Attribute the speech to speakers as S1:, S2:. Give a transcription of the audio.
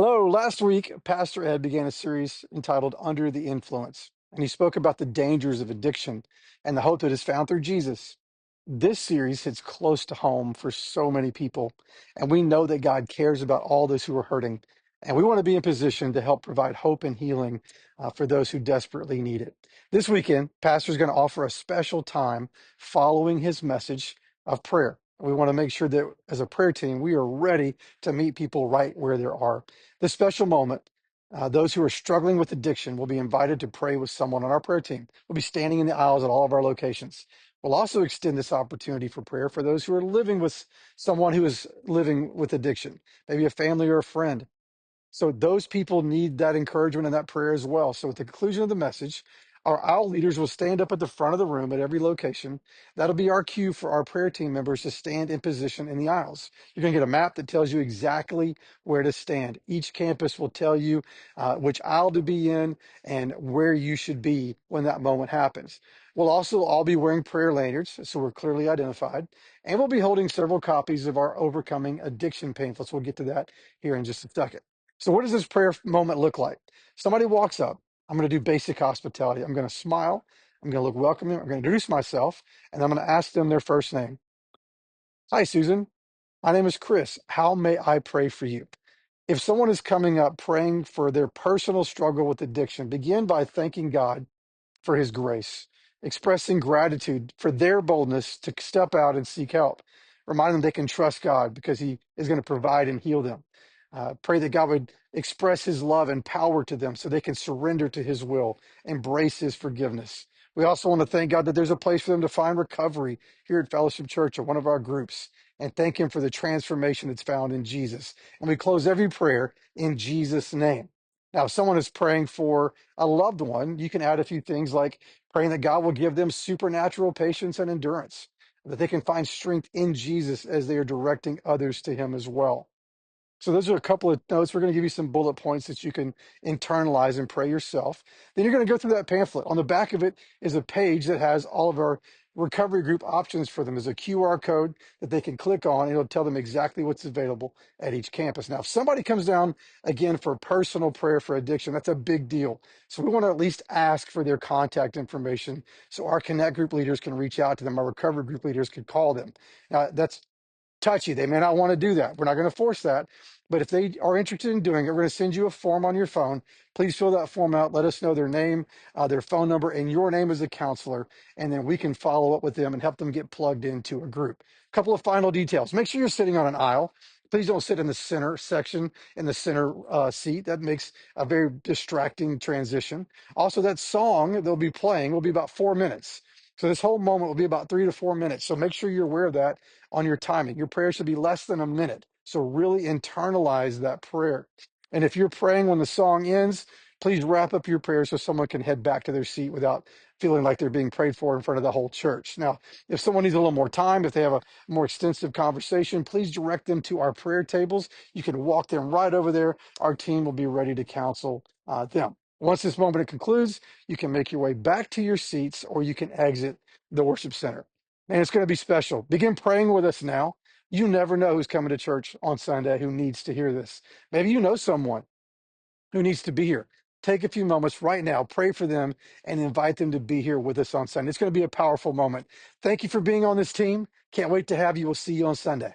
S1: Hello. Last week, Pastor Ed began a series entitled Under the Influence, and he spoke about the dangers of addiction and the hope that is found through Jesus. This series hits close to home for so many people, and we know that God cares about all those who are hurting, and we want to be in position to help provide hope and healing for those who desperately need it. This weekend, Pastor is going to offer a special time following his message of prayer. We want to make sure that as a prayer team, we are ready to meet people right where they are. This special moment, those who are struggling with addiction will be invited to pray with someone on our prayer team. We'll be standing in the aisles at all of our locations. We'll also extend this opportunity for prayer for those who are living with someone who is living with addiction, maybe a family or a friend. So those people need that encouragement and that prayer as well. So at the conclusion of the message, our aisle leaders will stand up at the front of the room at every location. That'll be our cue for our prayer team members to stand in position in the aisles. You're going to get a map that tells you exactly where to stand. Each campus will tell you which aisle to be in and where you should be when that moment happens. We'll also all be wearing prayer lanyards, so we're clearly identified. And we'll be holding several copies of our Overcoming Addiction pamphlets. We'll get to that here in just a second. So what does this prayer moment look like? Somebody walks up. I'm going to do basic hospitality. I'm going to smile. I'm going to look welcoming. I'm going to introduce myself, and I'm going to ask them their first name. Hi, Susan. My name is Chris. How may I pray for you? If someone is coming up praying for their personal struggle with addiction, begin by thanking God for his grace, expressing gratitude for their boldness to step out and seek help. Remind them they can trust God because he is going to provide and heal them. Pray that God would express his love and power to them so they can surrender to his will, embrace his forgiveness. We also want to thank God that there's a place for them to find recovery here at Fellowship Church or one of our groups, and thank him for the transformation that's found in Jesus. And we close every prayer in Jesus' name. Now, if someone is praying for a loved one, you can add a few things like praying that God will give them supernatural patience and endurance, that they can find strength in Jesus as they are directing others to him as well. So those are a couple of notes. We're going to give you some bullet points that you can internalize and pray yourself. Then you're going to go through that pamphlet. On the back of it is a page that has all of our recovery group options for them. There's a QR code that they can click on, and it'll tell them exactly what's available at each campus. Now, if somebody comes down again for personal prayer for addiction, that's a big deal. So we want to at least ask for their contact information so our Connect group leaders can reach out to them. Our recovery group leaders could call them. Now, that's touchy. They may not want to do that. We're not going to force that. But if they are interested in doing it, we're going to send you a form on your phone. Please fill that form out. Let us know their name, their phone number, and your name as a counselor. And then we can follow up with them and help them get plugged into a group. A couple of final details. Make sure you're sitting on an aisle. Please don't sit in the center section, in the center seat. That makes a very distracting transition. Also, that song they'll be playing will be about 4 minutes. So this whole moment will be about 3 to 4 minutes. So make sure you're aware of that on your timing. Your prayer should be less than a minute. So really internalize that prayer. And if you're praying when the song ends, please wrap up your prayer so someone can head back to their seat without feeling like they're being prayed for in front of the whole church. Now, if someone needs a little more time, if they have a more extensive conversation, please direct them to our prayer tables. You can walk them right over there. Our team will be ready to counsel them. Once this moment concludes, you can make your way back to your seats or you can exit the worship center. And it's going to be special. Begin praying with us now. You never know who's coming to church on Sunday who needs to hear this. Maybe you know someone who needs to be here. Take a few moments right now, pray for them, and invite them to be here with us on Sunday. It's going to be a powerful moment. Thank you for being on this team. Can't wait to have you. We'll see you on Sunday.